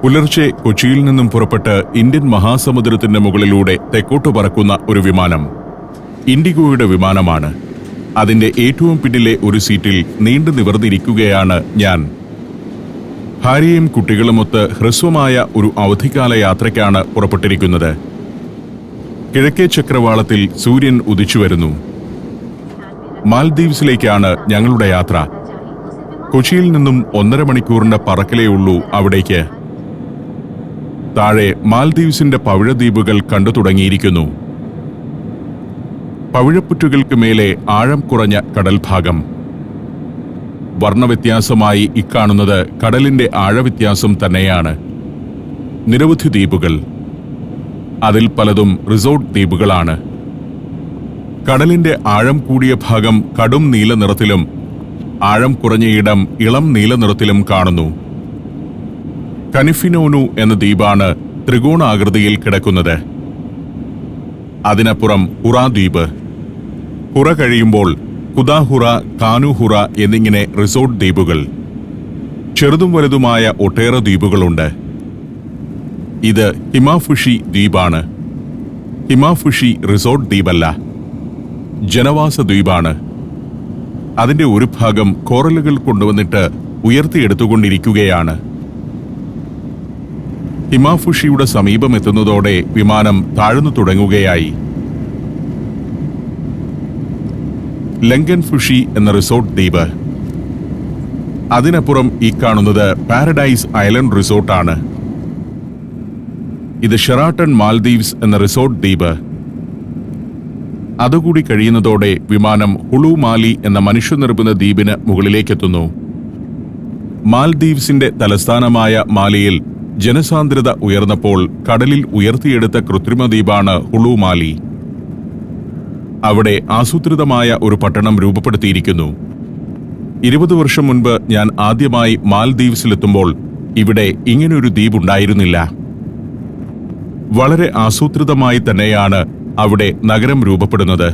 പുലർച്ചെ കൊച്ചിയിൽ നിന്നും പുറപ്പെട്ട് ഇന്ത്യൻ മഹാസമുദ്രത്തിന്റെ മുകളിലൂടെ തെക്കോട്ട് പറക്കുന്ന ഒരു വിമാനം ഇൻഡിഗോയുടെ വിമാനമാണ്. അതിന്റെ ഏറ്റവും പിന്നിലെ ഒരു സീറ്റിൽ നീണ്ടു നിവർന്നിരിക്കുകയാണ് ഞാൻ. ഭാര്യയും കുട്ടികളുമൊത്ത് ഹ്രസ്വമായ ഒരു അവധിക്കാല യാത്രയ്ക്കാണ് പുറപ്പെട്ടിരിക്കുന്നത്. കിഴക്കേ ചക്രവാളത്തിൽ സൂര്യൻ ഉദിച്ചുവരുന്നു. മാൽദീവ്സിലേക്കാണ് ഞങ്ങളുടെ യാത്ര. കൊച്ചിയിൽ നിന്നും 1.5 മണിക്കൂറിന്റെ പറക്കലേ ഉള്ളൂ അവിടേക്ക്. താഴെ മാൽദീവ്സിന്റെ പവിഴദ്വീപുകൾ കണ്ടു തുടങ്ങിയിരിക്കുന്നു. പവിഴപ്പുറ്റുകൾക്ക് മേലെ ആഴം കുറഞ്ഞ കടൽഭാഗം. വർണ്ണവ്യത്യാസമായി ഇക്കാണുന്നത് കടലിന്റെ ആഴവ്യത്യാസം തന്നെയാണ്. നിരവധി ദ്വീപുകൾ, അതിൽ പലതും റിസോർട്ട് ദ്വീപുകളാണ്. കടലിന്റെ ആഴം കൂടിയ ഭാഗം കടും നീല നിറത്തിലും ആഴം കുറഞ്ഞയിടം ഇളം നീല നിറത്തിലും കാണുന്നു. കനിഫിനോനു എന്ന ദ്വീപാണ് ത്രികോണാകൃതിയിൽ കിടക്കുന്നത്. അതിനപ്പുറം ഹുറ ദ്വീപ്. ഹുറ കഴിയുമ്പോൾ കുദാഹുറ, കാനുഹുറ എന്നിങ്ങനെ റിസോർട്ട് ദ്വീപുകൾ. ചെറുതും വലുതുമായ ഒട്ടേറെ ദ്വീപുകളുണ്ട്. ഇത് ഹിമാഫുഷി ദ്വീപാണ്. ഹിമാഫുഷി റിസോർട്ട് ദ്വീപല്ല, ജനവാസ ദ്വീപാണ്. അതിന്റെ ഒരു ഭാഗം കോറലുകൾ കൊണ്ടുവന്നിട്ട് ഉയർത്തിയെടുത്തുകൊണ്ടിരിക്കുകയാണ്. ഹിമാഫുഷിയുടെ സമീപമെത്തുന്നതോടെ വിമാനം താഴ്ന്നു തുടങ്ങുകയായി. ലങ്കൻഫുഷി എന്ന റിസോർട്ട് ദ്വീപ്. അതിനപ്പുറം ഈ കാണുന്നത് പാരഡൈസ് ഐലൻഡ് റിസോർട്ടാണ്. ഇത് ഷെറാട്ടൺ മാൽദീവ്സ് എന്ന റിസോർട്ട് ദ്വീപ്. അതുകൂടി കഴിയുന്നതോടെ വിമാനം ഹുളു മാലി എന്ന മനുഷ്യനിർമ്മിത ദ്വീപിന് മുകളിലേക്കെത്തുന്നു. മാൽദീവ്സിന്റെ തലസ്ഥാനമായ മാലിയിൽ ജനസാന്ദ്രത ഉയർന്നപ്പോൾ കടലിൽ ഉയർത്തിയെടുത്ത കൃത്രിമ ദ്വീപാണ് ഹുളു മാലി. അവിടെ ആസൂത്രിതമായ ഒരു പട്ടണം രൂപപ്പെടുത്തിയിരിക്കുന്നു. 20 വർഷം മുൻപ് ഞാൻ ആദ്യമായി മാൽദീവ്സിലെത്തുമ്പോൾ ഇവിടെ ഇങ്ങനെയൊരു ദ്വീപ് ഉണ്ടായിരുന്നില്ല. വളരെ ആസൂത്രിതമായി തന്നെയാണ് അവിടെ നഗരം രൂപപ്പെടുന്നത്.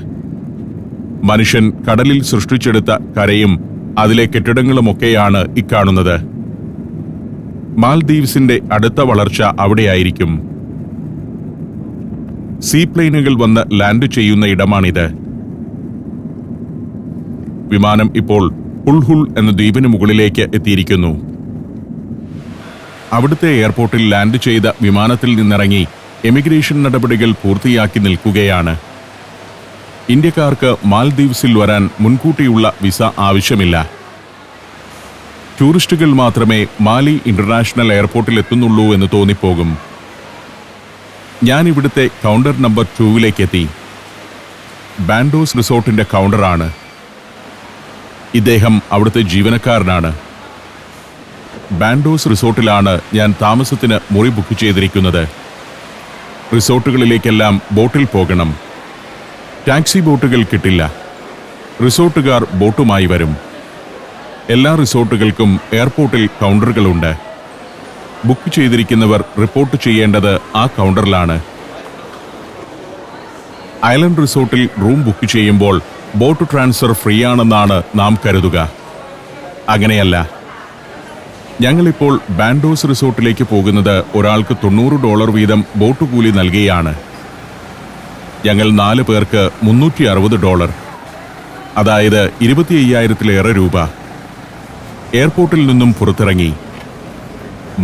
മനുഷ്യൻ കടലിൽ സൃഷ്ടിച്ചെടുത്ത കരയും അതിലെ കെട്ടിടങ്ങളുമൊക്കെയാണ് ഇക്കാണുന്നത്. മാൽദീവ്സിന്റെ അടുത്ത വളർച്ച അവിടെയായിരിക്കും. സീപ്ലെയിനുകൾ വന്ന് ലാൻഡ് ചെയ്യുന്ന ഇടമാണിത്. വിമാനം ഇപ്പോൾ ഹുൾഹുൾ എന്ന ദ്വീപിന് മുകളിലേക്ക് എത്തിയിരിക്കുന്നു. അവിടുത്തെ എയർപോർട്ടിൽ ലാൻഡ് ചെയ്ത വിമാനത്തിൽ നിന്നിറങ്ങി എമിഗ്രേഷൻ നടപടികൾ പൂർത്തിയാക്കി നിൽക്കുകയാണ്. ഇന്ത്യക്കാർക്ക് മാൽദീവ്സിൽ വരാൻ മുൻകൂട്ടിയുള്ള വിസ ആവശ്യമില്ല. ടൂറിസ്റ്റുകൾ മാത്രമേ മാലി ഇന്റർനാഷണൽ എയർപോർട്ടിൽ എത്തുന്നുള്ളൂ എന്ന് തോന്നിപ്പോകും. ഞാൻ ഇവിടുത്തെ കൗണ്ടർ നമ്പർ 2 എത്തി. ബാൻഡോസ് റിസോർട്ടിന്റെ കൗണ്ടറാണ്. ഇദ്ദേഹം അവിടുത്തെ ജീവനക്കാരനാണ്. ബാൻഡോസ് റിസോർട്ടിലാണ് ഞാൻ താമസത്തിന് മുറി ബുക്ക് ചെയ്തിരിക്കുന്നത്. റിസോർട്ടുകളിലേക്കെല്ലാം ബോട്ടിൽ പോകണം. ടാക്സി ബോട്ടുകൾ കിട്ടില്ല. റിസോർട്ടുകാർ ബോട്ടുമായി വരും. എല്ലാ റിസോർട്ടുകൾക്കും എയർപോർട്ടിൽ കൗണ്ടറുകളുണ്ട്. ബുക്ക് ചെയ്തിരിക്കുന്നവർ റിപ്പോർട്ട് ചെയ്യേണ്ടത് ആ കൗണ്ടറിലാണ്. ഐലൻഡ് റിസോർട്ടിൽ റൂം ബുക്ക് ചെയ്യുമ്പോൾ ബോട്ട് ട്രാൻസ്ഫർ ഫ്രീ ആണെന്നാണ് നാം കരുതുക. അങ്ങനെയല്ല. ഞങ്ങളിപ്പോൾ ബാൻഡോസ് റിസോർട്ടിലേക്ക് പോകുന്നത് ഒരാൾക്ക് $90 വീതം ബോട്ട് കൂലി നൽകിയാണ്. ഞങ്ങൾ 4 പേർക്ക് $360, അതായത് 25,000-ലേറെ രൂപ. എയർപോർട്ടിൽ നിന്നും പുറത്തിറങ്ങി.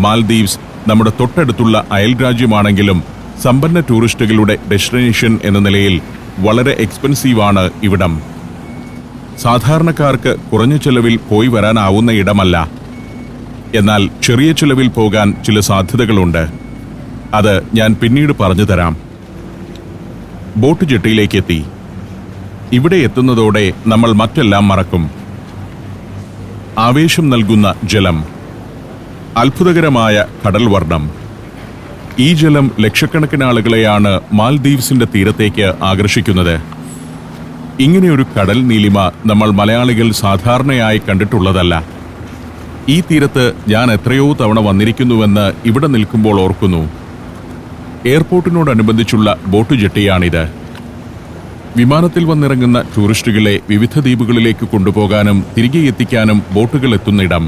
മാൽദീവ്സ് നമ്മുടെ തൊട്ടടുത്തുള്ള അയൽരാജ്യമാണെങ്കിലും സമ്പന്ന ടൂറിസ്റ്റുകളുടെ ഡെസ്റ്റിനേഷൻ എന്ന നിലയിൽ വളരെ എക്സ്പെൻസീവാണ് ഇവിടം. സാധാരണക്കാർക്ക് കുറഞ്ഞ ചെലവിൽ പോയി വരാനാവുന്ന ഇടമല്ല. എന്നാൽ ചെറിയ ചെലവിൽ പോകാൻ ചില സാധ്യതകളുണ്ട്. അത് ഞാൻ പിന്നീട് പറഞ്ഞു തരാം. ബോട്ട് ജെട്ടിയിലേക്ക് എത്തി. ഇവിടെ എത്തുന്നതോടെ നമ്മൾ മറ്റെല്ലാം മറക്കും. ആവേശം നൽകുന്ന ജലം, അത്ഭുതകരമായ കടൽ വർണ്ണം. ഈ ജലം ലക്ഷക്കണക്കിന് ആളുകളെയാണ് മാൽദീവ്സിന്റെ തീരത്തേക്ക് ആകർഷിക്കുന്നത്. ഇങ്ങനെയൊരു കടൽ നീലിമ നമ്മൾ മലയാളികൾ സാധാരണയായി കണ്ടിട്ടുള്ളതല്ല. ഈ തീരത്ത് ഞാൻ എത്രയോ തവണ വന്നിരിക്കുന്നുവെന്ന് ഇവിടെ നിൽക്കുമ്പോൾ ഓർക്കുന്നു. എയർപോർട്ടിനോടനുബന്ധിച്ചുള്ള ബോട്ട് ജെട്ടിയാണിത്. വിമാനത്തിൽ വന്നിറങ്ങുന്ന ടൂറിസ്റ്റുകളെ വിവിധ ദ്വീപുകളിലേക്ക് കൊണ്ടുപോകാനും തിരികെ എത്തിക്കാനും ബോട്ടുകൾ എത്തുന്നിടം.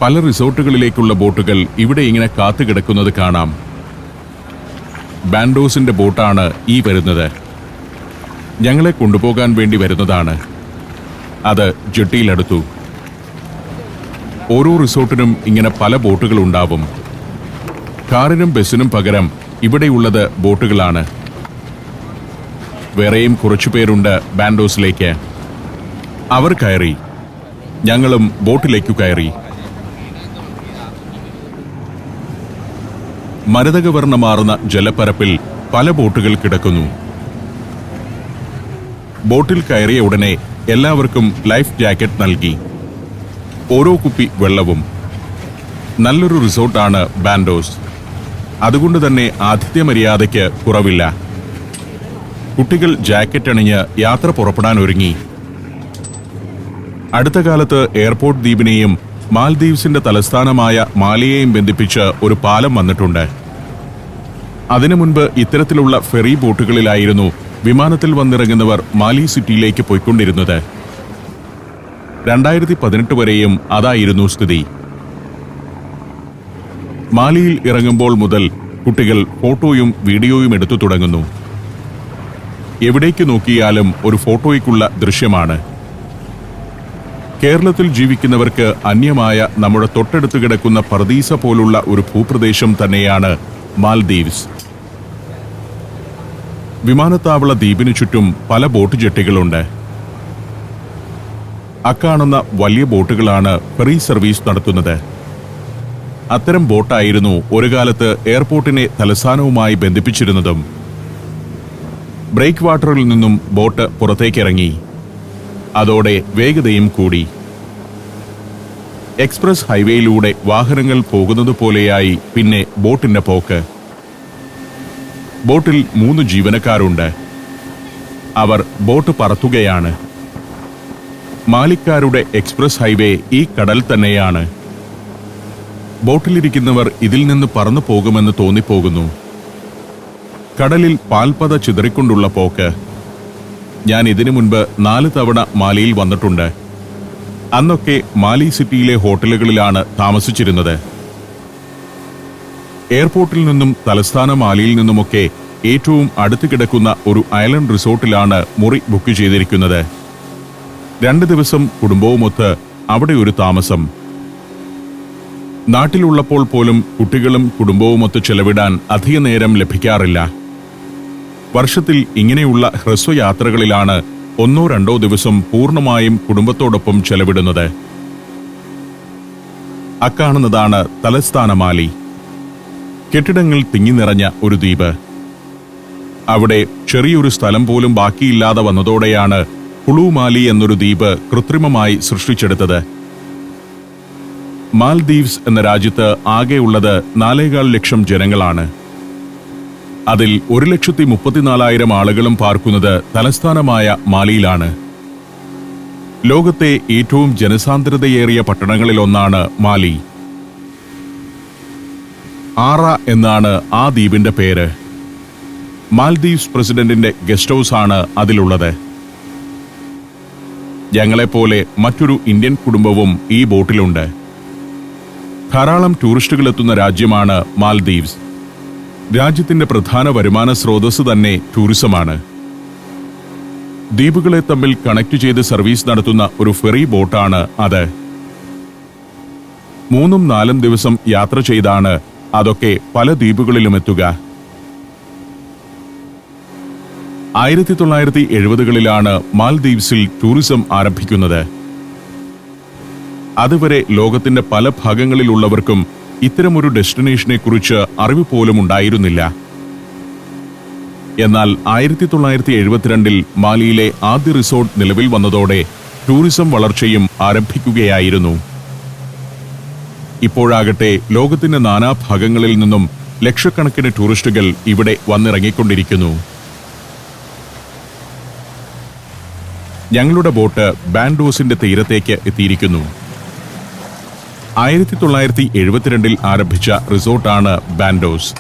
പല റിസോർട്ടുകളിലേക്കുള്ള ബോട്ടുകൾ ഇവിടെ ഇങ്ങനെ കാത്തുകിടക്കുന്നത് കാണാം. ബാൻഡോസിന്റെ ബോട്ടാണ് ഈ വരുന്നത്. ഞങ്ങളെ കൊണ്ടുപോകാൻ വേണ്ടി വരുന്നതാണ്. അത് ജെട്ടിയിലെടുത്തു. ഓരോ റിസോർട്ടിനും ഇങ്ങനെ പല ബോട്ടുകൾ ഉണ്ടാവും. കാറിനും ബസ്സിനും പകരം ഇവിടെയുള്ളത് ബോട്ടുകളാണ്. വേറെയും കുറച്ചുപേരുണ്ട് ബാൻഡോസിലേക്ക്. അവർ കയറി. ഞങ്ങളും ബോട്ടിലേക്കു കയറി. മരതകവർണ്ണമാർന്ന ജലപ്പരപ്പിൽ പല ബോട്ടുകൾ കിടക്കുന്നു. ബോട്ടിൽ കയറിയ ഉടനെ എല്ലാവർക്കും ലൈഫ് ജാക്കറ്റ് നൽകി. ഓരോ കുപ്പി വെള്ളവും. നല്ലൊരു റിസോർട്ടാണ് ബാൻഡോസ്. അതുകൊണ്ട് തന്നെ ആതിഥ്യ മര്യാദയ്ക്ക് കുറവില്ല. കുട്ടികൾ ജാക്കറ്റ് അണിഞ്ഞ് യാത്ര പുറപ്പെടാൻ ഒരുങ്ങി. അടുത്ത കാലത്ത് എയർപോർട്ട് ദ്വീപിനെയും മാൽദീവ്സിന്റെ തലസ്ഥാനമായ മാലിയെയും ബന്ധിപ്പിച്ച് ഒരു പാലം വന്നിട്ടുണ്ട്. അതിനു മുൻപ് ഇത്തരത്തിലുള്ള ഫെറി ബോട്ടുകളിലായിരുന്നു വിമാനത്തിൽ വന്നിറങ്ങുന്നവർ മാലി സിറ്റിയിലേക്ക് പോയിക്കൊണ്ടിരുന്നത്. 2018 വരെയും അതായിരുന്നു സ്ഥിതി. മാലിയിൽ ഇറങ്ങുമ്പോൾ മുതൽ കുട്ടികൾ ഫോട്ടോയും വീഡിയോയും എടുത്തു തുടങ്ങുന്നു. എവിടേക്ക് നോക്കിയാലും ഒരു ഫോട്ടോയ്ക്കുള്ള ദൃശ്യമാണ്. കേരളത്തിൽ ജീവിക്കുന്നവർക്ക് അന്യമായ നമ്മുടെ തൊട്ടടുത്ത് കിടക്കുന്ന പർദീസ പോലുള്ള ഒരു ഭൂപ്രദേശം തന്നെയാണ് മാൽദീവ്സ്. വിമാനത്താവള ദ്വീപിനു ചുറ്റും പല ബോട്ട് ജെട്ടികളുണ്ട്. അക്കാണുന്ന വലിയ ബോട്ടുകളാണ് ഫെറി സർവീസ് നടത്തുന്നത്. അത്തരം ബോട്ടായിരുന്നു ഒരു കാലത്ത് എയർപോർട്ടിനെ തലസ്ഥാനവുമായി ബന്ധിപ്പിച്ചിരുന്നതും. ബ്രേക്ക് വാട്ടറിൽ നിന്നും ബോട്ട് പുറത്തേക്കിറങ്ങി. അതോടെ വേഗതയും കൂടി. എക്സ്പ്രസ് ഹൈവേയിലൂടെ വാഹനങ്ങൾ പോകുന്നത് പോലെയായി പിന്നെ ബോട്ടിന്റെ പോക്ക്. ബോട്ടിൽ 3 ജീവനക്കാരുണ്ട്. അവർ ബോട്ട് പറത്തുകയാണ്. മാലിക്കാരുടെ എക്സ്പ്രസ് ഹൈവേ ഈ കടൽ തന്നെയാണ്. ബോട്ടിലിരിക്കുന്നവർ ഇതിൽ നിന്ന് പറന്നു പോകുമെന്ന് തോന്നിപ്പോകുന്നു. കടലിൽ പാൽപ്പത ചിതറിക്കൊണ്ടുള്ള പോക്ക്. ഞാൻ ഇതിനു മുൻപ് 4 തവണ മാലിയിൽ വന്നിട്ടുണ്ട്. അന്നൊക്കെ മാലി സിറ്റിയിലെ ഹോട്ടലുകളിലാണ് താമസിച്ചിരുന്നത്. എയർപോർട്ടിൽ നിന്നും തലസ്ഥാന മാലിയിൽ നിന്നുമൊക്കെ ഏറ്റവും അടുത്ത് കിടക്കുന്ന ഒരു ഐലൻഡ് റിസോർട്ടിലാണ് മുറി ബുക്ക് ചെയ്തിരിക്കുന്നത്. 2 ദിവസം കുടുംബവുമൊത്ത് അവിടെ ഒരു താമസം. നാട്ടിലുള്ളപ്പോൾ പോലും കുട്ടികളും കുടുംബവുമൊത്ത് ചെലവിടാൻ അധിക നേരം ലഭിക്കാറില്ല. വർഷത്തിൽ ഇങ്ങനെയുള്ള ഹ്രസ്വയാത്രകളിലാണ് 1-2 ദിവസം പൂർണ്ണമായും കുടുംബത്തോടൊപ്പം ചെലവിടുന്നത്. അക്കാണുന്നതാണ് തലസ്ഥാന മാലി. കെട്ടിടങ്ങൾ തിങ്ങി നിറഞ്ഞ ഒരു ദ്വീപ്. അവിടെ ചെറിയൊരു സ്ഥലം പോലും ബാക്കിയില്ലാതെ വന്നതോടെയാണ് കുളു മാലി എന്നൊരു ദ്വീപ് കൃത്രിമമായി സൃഷ്ടിച്ചെടുത്തത്. മാൽദീവ്സ് എന്ന രാജ്യത്ത് ആകെയുള്ളത് 4.25 ലക്ഷം ജനങ്ങളാണ്. അതിൽ 1,34,000 ആളുകളും പാർക്കുന്നത് തലസ്ഥാനമായ മാലിയിലാണ്. ലോകത്തെ ഏറ്റവും ജനസാന്ദ്രതയേറിയ പട്ടണങ്ങളിലൊന്നാണ് മാലി. ആറ എന്നാണ് ആ ദ്വീപിന്റെ പേര്. മാൽദീവ്സ് പ്രസിഡന്റിന്റെ ഗസ്റ്റ് ഹൗസ് ആണ് അതിലുള്ളത്. ഞങ്ങളെപ്പോലെ മറ്റൊരു ഇന്ത്യൻ കുടുംബവും ഈ ബോട്ടിലുണ്ട്. ധാരാളം ടൂറിസ്റ്റുകളെത്തുന്ന രാജ്യമാണ് മാൽദീവ്സ്. രാജ്യത്തിന്റെ പ്രധാന വരുമാന സ്രോതസ് തന്നെ ടൂറിസമാണ്. ദ്വീപുകളെ തമ്മിൽ കണക്ട് ചെയ്ത് സർവീസ് നടത്തുന്ന ഒരു ഫെറി ബോട്ടാണ് അത്. 3-4 ദിവസം യാത്ര ചെയ്താണ് അതൊക്കെ പല ദ്വീപുകളിലും എത്തുക. 1970കളിലാണ് മാൽദീവ്സിൽ ടൂറിസം ആരംഭിക്കുന്നത്. അതുവരെ ലോകത്തിന്റെ പല ഭാഗങ്ങളിലുള്ളവർക്കും ഇത്തരമൊരു ഡെസ്റ്റിനേഷനെ കുറിച്ച് അറിവ് പോലും ഉണ്ടായിരുന്നില്ല. എന്നാൽ 1972 മാലിയിലെ ആദ്യ റിസോർട്ട് നിലവിൽ വന്നതോടെ ടൂറിസം വളർച്ചയും ആരംഭിക്കുകയായിരുന്നു. ഇപ്പോഴാകട്ടെ ലോകത്തിന്റെ നാനാഭാഗങ്ങളിൽ നിന്നും ലക്ഷക്കണക്കിന് ടൂറിസ്റ്റുകൾ ഇവിടെ വന്നിറങ്ങിക്കൊണ്ടിരിക്കുന്നു. ഞങ്ങളുടെ ബോട്ട് ബാൻഡോസിന്റെ തീരത്തേക്ക് എത്തിയിരിക്കുന്നു. 1972 ആരംഭിച്ച റിസോർട്ടാണ് ബാൻഡോസ്.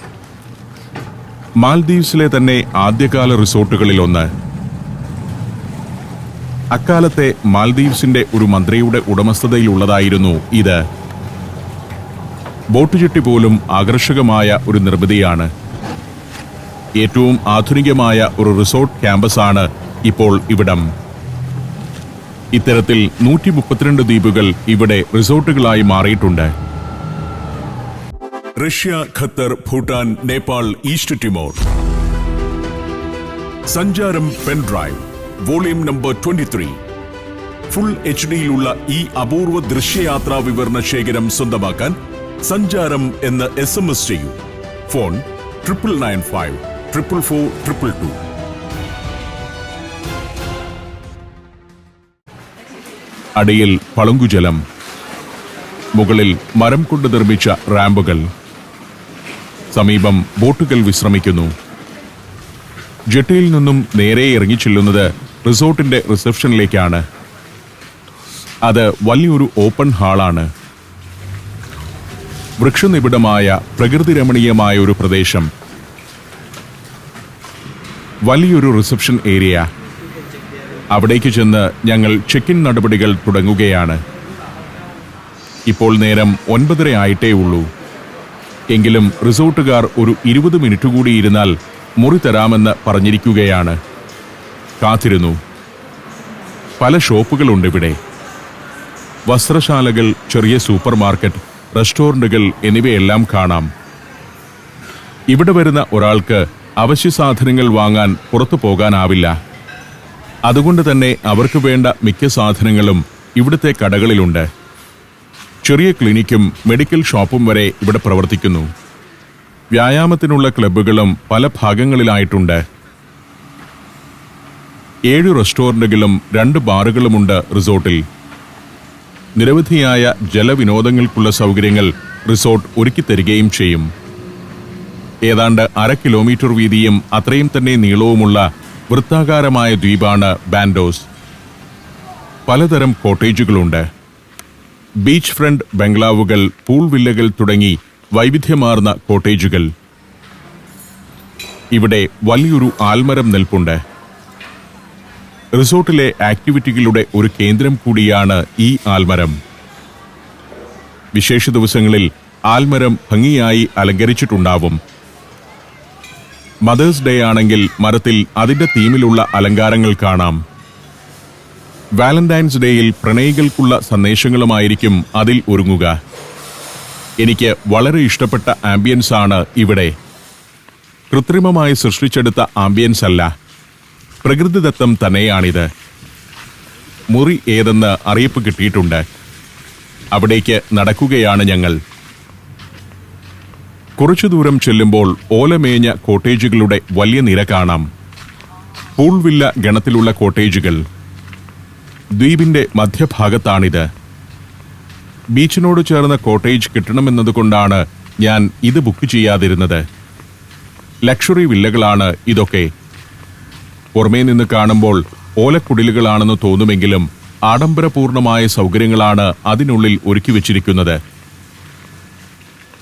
മാൽദീവ്സിലെ തന്നെ ആദ്യകാല റിസോർട്ടുകളിലൊന്ന്. അക്കാലത്തെ മാൽദീവ്സിന്റെ ഒരു മന്ത്രിയുടെ ഉടമസ്ഥതയിലുള്ളതായിരുന്നു ഇത്. ബോട്ട് ജെട്ടി പോലും ആകർഷകമായ ഒരു നിർമ്മിതിയാണ്. ഏറ്റവും ആധുനികമായ ഒരു റിസോർട്ട് ക്യാമ്പസാണ് ഇപ്പോൾ ഇവിടം. ഇത്തരത്തിൽ 132 ദ്വീപുകൾ ഇവിടെ റിസോർട്ടുകളായി മാറിയിട്ടുണ്ട്. Russia, Qatar, Bhutan, Nepal, East Timor. സഞ്ചാരം pen drive volume number 23. Full HD-യിലുള്ള ഈ അപൂർവ ദൃശ്യയാത്രാ വിവരണ ശേഖരം സ്വന്തമാക്കാൻ സഞ്ചാരം എന്ന് SMS ചെയ്യൂ. ഫോൺ 9995 444 222. അടിയിൽ പളുങ്കുജലം, മുകളിൽ മരം കൊണ്ട് നിർമ്മിച്ച റാമ്പുകൾ, സമീപം ബോട്ടുകൾ വിശ്രമിക്കുന്നു. ജെട്ടിയിൽ നിന്നും നേരെ ഇറങ്ങിച്ചെല്ലുന്നത് റിസോർട്ടിന്റെ റിസപ്ഷനിലേക്കാണ്. അത് വലിയൊരു ഓപ്പൺ ഹാളാണ്. വൃക്ഷനിബിഡമായ പ്രകൃതി രമണീയമായ ഒരു പ്രദേശം. വലിയൊരു റിസപ്ഷൻ ഏരിയ. അവിടേക്ക് ചെന്ന് ഞങ്ങൾ ചെക്ക് ഇൻ നടപടികൾ തുടങ്ങുകയാണ്. ഇപ്പോൾ നേരം 9:30 ആയിട്ടേ ഉള്ളൂ. എങ്കിലും റിസോർട്ടുകാർ ഒരു 20 മിനിറ്റ് കൂടി ഇരുന്നാൽ മുറി തരാമെന്ന് പറഞ്ഞിരിക്കുകയാണ്. കാത്തിരുന്നു. പല ഷോപ്പുകളുണ്ട് ഇവിടെ. വസ്ത്രശാലകൾ, ചെറിയ സൂപ്പർ മാർക്കറ്റ്, റെസ്റ്റോറന്റുകൾ എന്നിവയെല്ലാം കാണാം. ഇവിടെ വരുന്ന ഒരാൾക്ക് അവശ്യ സാധനങ്ങൾ വാങ്ങാൻ പുറത്തു പോകാനാവില്ല. അതുകൊണ്ട് തന്നെ അവർക്ക് വേണ്ട മിക്ക സാധനങ്ങളും ഇവിടുത്തെ കടകളിലുണ്ട്. ചെറിയ ക്ലിനിക്കും മെഡിക്കൽ ഷോപ്പും വരെ ഇവിടെ പ്രവർത്തിക്കുന്നു. വ്യായാമത്തിനുള്ള ക്ലബ്ബുകളും പല ഭാഗങ്ങളിലായിട്ടുണ്ട്. 7 റെസ്റ്റോറന്റുകളും 2 ബാറുകളുമുണ്ട് റിസോർട്ടിൽ. നിരവധിയായ ജലവിനോദങ്ങൾക്കുള്ള സൗകര്യങ്ങൾ റിസോർട്ട് ഒരുക്കിത്തരികയും ചെയ്യും. ഏതാണ്ട് 1/2 കിലോമീറ്റർ വീതിയും അത്രയും തന്നെ നീളവുമുള്ള വൃത്താകാരമായ ദ്വീപാണ് ബാൻഡോസ്. പലതരം കോട്ടേജുകളുണ്ട്. ബീച്ച് ഫ്രണ്ട് ബംഗ്ലാവുകൾ, പൂൾ വില്ലകൾ തുടങ്ങി വൈവിധ്യമാർന്ന കോട്ടേജുകൾ. ഇവിടെ വലിയൊരു ആൽമരം നിൽപ്പുണ്ട്. റിസോർട്ടിലെ ആക്ടിവിറ്റികളുടെ ഒരു കേന്ദ്രം കൂടിയാണ് ഈ ആൽമരം. വിശേഷ ദിവസങ്ങളിൽ ആൽമരം ഭംഗിയായി അലങ്കരിച്ചിട്ടുണ്ടാവും. മദേഴ്സ് ഡേ ആണെങ്കിൽ മരത്തിൽ അതിന്റെ തീമിലുള്ള അലങ്കാരങ്ങൾ കാണാം. വാലന്റൈൻസ് ഡേയിൽ പ്രണയികൾക്കുള്ള സന്ദേശങ്ങളുമായിരിക്കും അതിൽ ഒരുങ്ങുക. എനിക്ക് വളരെ ഇഷ്ടപ്പെട്ട ആംബിയൻസ് ആണ് ഇവിടെ. കൃത്രിമമായി സൃഷ്ടിച്ചെടുത്ത ആംബിയൻസ് അല്ല, പ്രകൃതിദത്തം തന്നെയാണിത്. മുറി ഏതെന്ന് അറിയിപ്പ് കിട്ടിയിട്ടുണ്ട്. അവിടേക്ക് നടക്കുകയാണ് ഞങ്ങൾ. കുറച്ചു ദൂരം ചെല്ലുമ്പോൾ ഓലമേഞ്ഞ കോട്ടേജുകളുടെ വലിയ നിര കാണാം. പൂൾ വില്ല ഗണത്തിലുള്ള കോട്ടേജുകൾ. ദ്വീപിന്റെ മധ്യഭാഗത്താണിത്. ബീച്ചിനോട് ചേർന്ന കോട്ടേജ് കിട്ടണമെന്നതുകൊണ്ടാണ് ഞാൻ ഇത് ബുക്ക് ചെയ്യാതിരുന്നത്. ലക്ഷറി വില്ലകളാണ് ഇതൊക്കെ. പുറമേ നിന്ന് കാണുമ്പോൾ ഓലക്കുടിലുകളാണെന്ന് തോന്നുമെങ്കിലും ആഡംബരപൂർണമായ സൗകര്യങ്ങളാണ് അതിനുള്ളിൽ ഒരുക്കി വച്ചിരിക്കുന്നത്.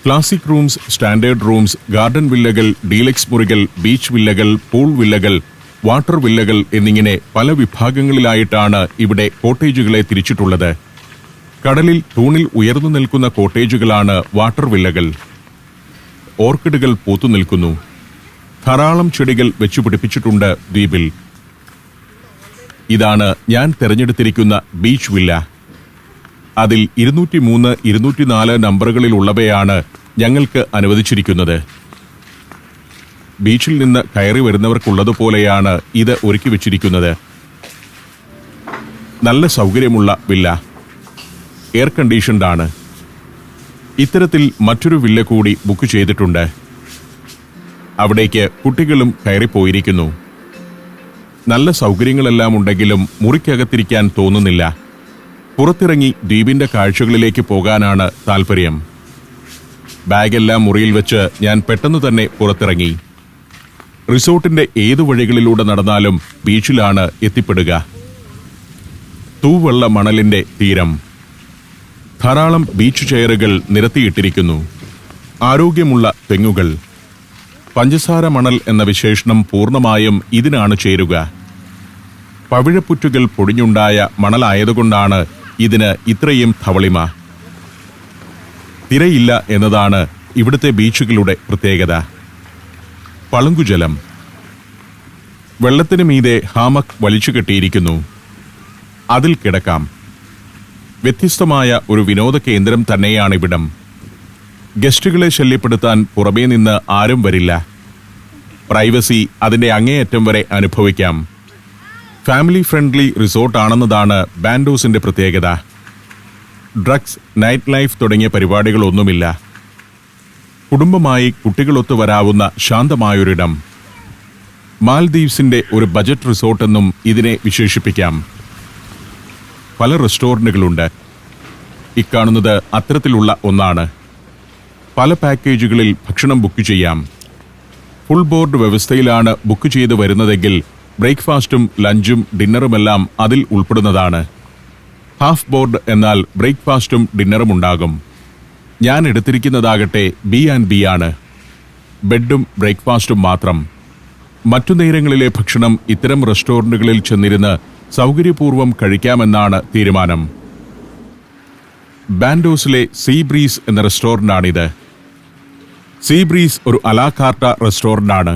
Classic rooms, standard rooms, garden വില്ലകൾ, ഡീലക്സ് മുറികൾ, ബീച്ച് വില്ലകൾ, പൂൾ വില്ലകൾ, വാട്ടർ വില്ലകൾ എന്നിങ്ങനെ പല വിഭാഗങ്ങളിലായിട്ടാണ് ഇവിടെ കോട്ടേജുകളെ തിരിച്ചിട്ടുള്ളത്. കടലിൽ തൂണിൽ ഉയർന്നു നിൽക്കുന്ന കോട്ടേജുകളാണ് വാട്ടർ വില്ലകൾ. ഓർക്കിഡുകൾ പൂത്തുനിൽക്കുന്നു. ധാരാളം ചെടികൾ വെച്ചുപിടിപ്പിച്ചിട്ടുണ്ട് ദ്വീപിൽ. ഇതാണ് ഞാൻ തിരഞ്ഞെടുത്തിരിക്കുന്ന ബീച്ച് വില്ല. അതിൽ 203, 204 നമ്പറുകളിലുള്ളവയാണ് ഞങ്ങൾക്ക് അനുവദിച്ചിരിക്കുന്നത്. ബീച്ചിൽ നിന്ന് കയറി വരുന്നവർക്കുള്ളതുപോലെയാണ് ഇത് ഒരുക്കി വച്ചിരിക്കുന്നത്. നല്ല സൗകര്യമുള്ള വില്ല. എയർ കണ്ടീഷൻഡ് ആണ്. ഇത്തരത്തിൽ മറ്റൊരു വില്ല കൂടി ബുക്ക് ചെയ്തിട്ടുണ്ട്. അവിടേക്ക് കുട്ടികളും കയറിപ്പോയിരിക്കുന്നു. നല്ല സൗകര്യങ്ങളെല്ലാം ഉണ്ടെങ്കിലും മുറിക്കകത്തിരിക്കാൻ തോന്നുന്നില്ല. പുറത്തിറങ്ങി ദ്വീപിന്റെ കാഴ്ചകളിലേക്ക് പോകാനാണ് താൽപ്പര്യം. ബാഗെല്ലാം മുറിയിൽ വെച്ച് ഞാൻ പെട്ടെന്ന് തന്നെ പുറത്തിറങ്ങി. റിസോർട്ടിന്റെ ഏതു വഴികളിലൂടെ നടന്നാലും ബീച്ചിലാണ് എത്തിപ്പെടുക. തൂവെള്ള മണലിന്റെ തീരം. ധാരാളം ബീച്ച് ചെയറുകൾ നിരത്തിയിട്ടിരിക്കുന്നു. ആരോഗ്യമുള്ള തെങ്ങുകൾ. പഞ്ചസാര മണൽ എന്ന വിശേഷണം പൂർണ്ണമായും ഇതിനാണ് ചേരുക. പവിഴപ്പുറ്റുകൾ പൊടിഞ്ഞുണ്ടായ മണലായതുകൊണ്ടാണ് ഇതിന് ഇത്രയും ധവളിമ. തിരയില്ല എന്നതാണ് ഇവിടുത്തെ ബീച്ചുകളുടെ പ്രത്യേകത. പളുങ്കുജലം. വെള്ളത്തിന് മീതെ ഹാമക് വലിച്ചു കെട്ടിയിരിക്കുന്നു. അതിൽ കിടക്കാം. വ്യത്യസ്തമായ ഒരു വിനോദ കേന്ദ്രം തന്നെയാണിവിടം. ഗസ്റ്റുകളെ ശല്യപ്പെടുത്താൻ പുറമേ നിന്ന് ആരും വരില്ല. പ്രൈവസി അതിന്റെ അങ്ങേയറ്റം വരെ അനുഭവിക്കാം. ഫാമിലി ഫ്രണ്ട്ലി റിസോർട്ടാണെന്നതാണ് ബാൻഡോസിന്റെ പ്രത്യേകത. ഡ്രഗ്സ്, നൈറ്റ് ലൈഫ് തുടങ്ങിയ പരിപാടികളൊന്നുമില്ല. കുടുംബമായി കുട്ടികളൊത്തു വരാവുന്ന ശാന്തമായൊരിടം. മാൽദീവ്സിന്റെ ഒരു ബജറ്റ് റിസോർട്ടെന്നും ഇതിനെ വിശേഷിപ്പിക്കാം. പല റെസ്റ്റോറന്റുകളുണ്ട്. ഇക്കാണുന്നത് അത്തരത്തിലുള്ള ഒന്നാണ്. പല പാക്കേജുകളിൽ ഭക്ഷണം ബുക്ക് ചെയ്യാം. ഫുൾ ബോർഡ് വ്യവസ്ഥയിലാണ് ബുക്ക് ചെയ്ത് വരുന്നതെങ്കിൽ ബ്രേക്ക്ഫാസ്റ്റും ലഞ്ചും ഡിന്നറുമെല്ലാം അതിൽ ഉൾപ്പെടുന്നതാണ്. ഹാഫ് ബോർഡ് എന്നാൽ ബ്രേക്ക്ഫാസ്റ്റും ഡിന്നറും ഉണ്ടാകും. ഞാൻ എടുത്തിരിക്കുന്നതാകട്ടെ B&B ആണ്. ബെഡും ബ്രേക്ക്ഫാസ്റ്റും മാത്രം. മറ്റു നേരങ്ങളിലെ ഭക്ഷണം ഇത്തരം റെസ്റ്റോറന്റുകളിൽ ചെന്നിരുന്ന് സൗകര്യപൂർവ്വം കഴിക്കാമെന്നാണ് തീരുമാനം. ബാൻഡോസിലെ സീ ബ്രീസ് എന്ന റെസ്റ്റോറന്റാണിത്. സീ ബ്രീസ് ഒരു അലാകാർട്ട റെസ്റ്റോറന്റാണ്.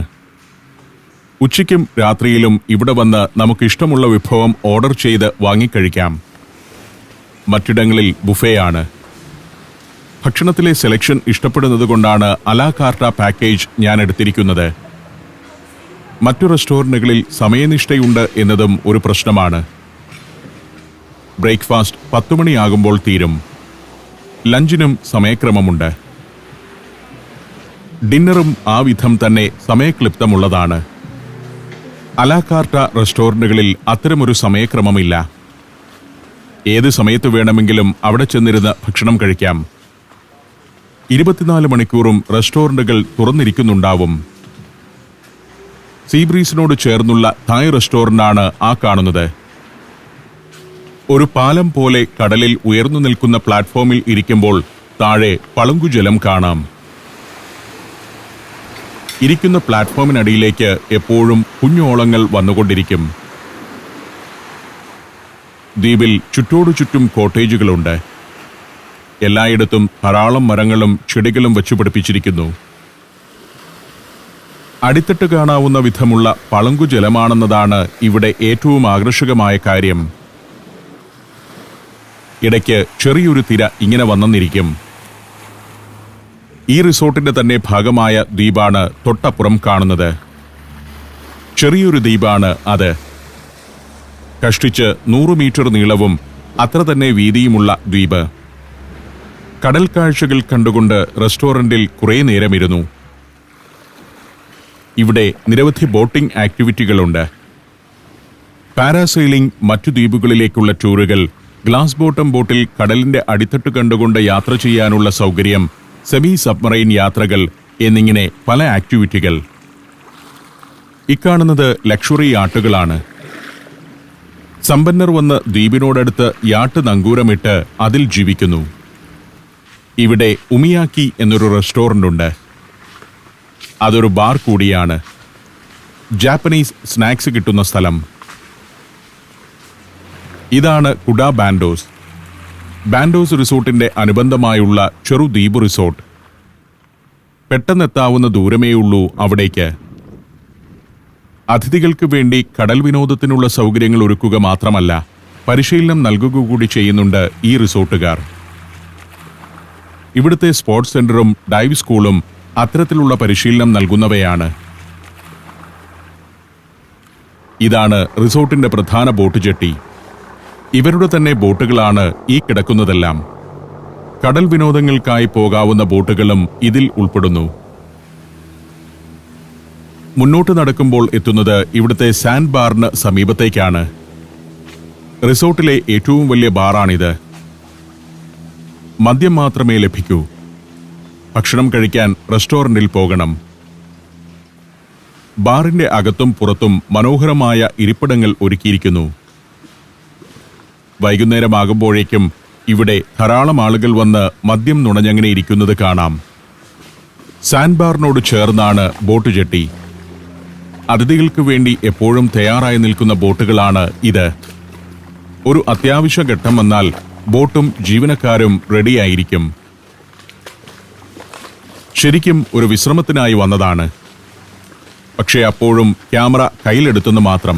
ഉച്ചയ്ക്കും രാത്രിയിലും ഇവിടെ വന്ന് നമുക്കിഷ്ടമുള്ള വിഭവം ഓർഡർ ചെയ്ത് വാങ്ങിക്കഴിക്കാം. മറ്റിടങ്ങളിൽ ബുഫേയാണ്. ഭക്ഷണത്തിലെ സെലക്ഷൻ ഇഷ്ടപ്പെടുന്നതുകൊണ്ടാണ് അലാകാർട്ട പാക്കേജ് ഞാൻ എടുത്തിരിക്കുന്നത്. മറ്റു റെസ്റ്റോറന്റുകളിൽ സമയനിഷ്ഠയുണ്ട് എന്നതും ഒരു പ്രശ്നമാണ്. ബ്രേക്ക്ഫാസ്റ്റ് 10 മണിയാകുമ്പോൾ തീരും. ലഞ്ചിനും സമയക്രമമുണ്ട്. ഡിന്നറും ആ വിധം തന്നെ സമയക്ലിപ്തമുള്ളതാണ്. അലാകാർട്ട റെസ്റ്റോറന്റുകളിൽ അത്തരമൊരു സമയക്രമമില്ല. ഏത് സമയത്ത് വേണമെങ്കിലും അവിടെ ചെന്നിരുന്ന് ഭക്ഷണം കഴിക്കാം. 24 മണിക്കൂറും റെസ്റ്റോറന്റുകൾ തുറന്നിരിക്കുന്നുണ്ടാവും. സീബ്രീസിനോട് ചേർന്നുള്ള തായ് റെസ്റ്റോറന്റാണ് ആ കാണുന്നത്. ഒരു പാലം പോലെ കടലിൽ ഉയർന്നു നിൽക്കുന്ന പ്ലാറ്റ്ഫോമിൽ ഇരിക്കുമ്പോൾ താഴെ പളുങ്കുജലം കാണാം. ഇരിക്കുന്ന പ്ലാറ്റ്ഫോമിനടിയിലേക്ക് എപ്പോഴും കുഞ്ഞോളങ്ങൾ വന്നുകൊണ്ടിരിക്കും. ദ്വീപിൽ ചുറ്റോടു ചുറ്റും കോട്ടേജുകളുണ്ട്. എല്ലായിടത്തും ധാരാളം മരങ്ങളും ചെടികളും വെച്ചുപിടിപ്പിച്ചിരിക്കുന്നു. അടിത്തട്ട് കാണാവുന്ന വിധമുള്ള പളുങ്കുജലമാണെന്നതാണ് ഇവിടെ ഏറ്റവും ആകർഷകമായ കാര്യം. ഇടയ്ക്ക് ചെറിയൊരു തിര ഇങ്ങനെ വന്നെന്നിരിക്കും. ഈ റിസോർട്ടിന്റെ തന്നെ ഭാഗമായ ദ്വീപാണ് തൊട്ടപ്പുറം കാണുന്നത്. ചെറിയൊരു ദ്വീപാണ് അത്. കഷ്ടിച്ച് 100 മീറ്റർ നീളവും അത്ര തന്നെ വീതിയുമുള്ള ദ്വീപ്. കടൽ കാഴ്ചകൾ കണ്ടുകൊണ്ട് റെസ്റ്റോറന്റിൽ കുറേ നേരമിരുന്നു. ഇവിടെ നിരവധി ബോട്ടിംഗ് ആക്ടിവിറ്റികളുണ്ട്. പാരാസെയിലിംഗ്, മറ്റു ദ്വീപുകളിലേക്കുള്ള ടൂറുകൾ, ഗ്ലാസ് ബോട്ടം ബോട്ടിൽ കടലിന്റെ അടിത്തട്ട് കണ്ടുകൊണ്ട് യാത്ര ചെയ്യാനുള്ള സൗകര്യം, സെമി സബ്മറൈൻ യാത്രകൾ എന്നിങ്ങനെ പല ആക്ടിവിറ്റികൾ. ഇക്കാണുന്നത് ലക്ഷറി യാട്ടുകളാണ്. സമ്പന്നർ വന്ന് ദ്വീപിനോടടുത്ത് യാട്ട് നങ്കൂരമിട്ട് അതിൽ ജീവിക്കുന്നു. ഇവിടെ ഉമിയാക്കി എന്നൊരു റെസ്റ്റോറന്റ് ഉണ്ട്. അതൊരു ബാർ കൂടിയാണ്. ജാപ്പനീസ് സ്നാക്സ് കിട്ടുന്ന സ്ഥലം. ഇതാണ് കുഡ ബാൻഡോസ്. ബാൻഡോസ് റിസോർട്ടിന്റെ അനുബന്ധമായുള്ള ചെറു ദ്വീപ് റിസോർട്ട്. പെട്ടെന്നെത്താവുന്ന ദൂരമേയുള്ളൂ അവിടേക്ക്. അതിഥികൾക്ക് വേണ്ടി കടൽ വിനോദത്തിനുള്ള സൗകര്യങ്ങൾ ഒരുക്കുക മാത്രമല്ല, പരിശീലനം നൽകുക കൂടി ചെയ്യുന്നുണ്ട് ഈ റിസോർട്ടുകാർ. ഇവിടുത്തെ സ്പോർട്സ് സെന്ററും ഡൈവ് സ്കൂളും അത്തരത്തിലുള്ള പരിശീലനം നൽകുന്നവയാണ്. ഇതാണ് റിസോർട്ടിന്റെ പ്രധാന ബോട്ട് ജെട്ടി. ഇവരുടെ തന്നെ ബോട്ടുകളാണ് ഈ കിടക്കുന്നതെല്ലാം. കടൽ വിനോദങ്ങൾക്കായി പോകാവുന്ന ബോട്ടുകളും ഇതിൽ ഉൾപ്പെടുന്നു. മുന്നോട്ട് നടക്കുമ്പോൾ എത്തുന്നത് ഇവിടുത്തെ സാൻഡ് ബാറിന് സമീപത്തേക്കാണ്. റിസോർട്ടിലെ ഏറ്റവും വലിയ ബാറാണിത്. മദ്യം മാത്രമേ ലഭിക്കൂ. ഭക്ഷണം കഴിക്കാൻ റെസ്റ്റോറന്റിൽ പോകണം. ബാറിന്റെ അകത്തും പുറത്തും മനോഹരമായ ഇരിപ്പിടങ്ങൾ ഒരുക്കിയിരിക്കുന്നു. വൈകുന്നേരമാകുമ്പോഴേക്കും ഇവിടെ ധാരാളം ആളുകൾ വന്ന് മദ്യം നുണഞ്ഞങ്ങനെ ഇരിക്കുന്നത് കാണാം. സാൻഡ് ബാറിനോട് ചേർന്നാണ് ബോട്ട് ജെട്ടി. അതിഥികൾക്ക് വേണ്ടി എപ്പോഴും തയ്യാറായി നിൽക്കുന്ന ബോട്ടുകളാണ് ഇത്. ഒരു അത്യാവശ്യ ഘട്ടം വന്നാൽ ബോട്ടും ജീവനക്കാരും റെഡിയായിരിക്കും. ശരിക്കും ഒരു വിശ്രമത്തിനായി വന്നതാണ്. പക്ഷേ അപ്പോഴും ക്യാമറ കയ്യിലെടുത്തെന്ന് മാത്രം.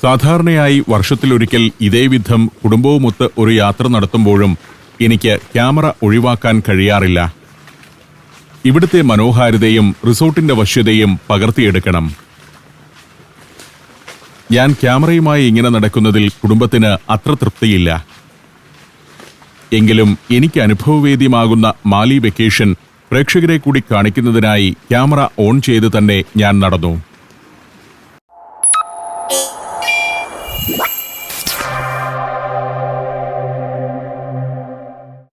സാധാരണയായി വർഷത്തിലൊരിക്കൽ ഇതേവിധം കുടുംബവുമൊത്ത് ഒരു യാത്ര നടത്തുമ്പോഴും എനിക്ക് ക്യാമറ ഒഴിവാക്കാൻ കഴിയാറില്ല. ഇവിടുത്തെ മനോഹാരിതയും റിസോർട്ടിന്റെ വശ്യതയും പകർത്തിയെടുക്കണം. ഞാൻ ക്യാമറയുമായി ഇങ്ങനെ നടക്കുന്നതിൽ കുടുംബത്തിന് അത്ര തൃപ്തിയില്ല. എങ്കിലും എനിക്ക് അനുഭവവേദ്യമാകുന്ന മാലി വെക്കേഷൻ പ്രേക്ഷകരെ കൂടി കാണിക്കുന്നതിനായി ക്യാമറ ഓൺ ചെയ്ത് തന്നെ ഞാൻ നടന്നു.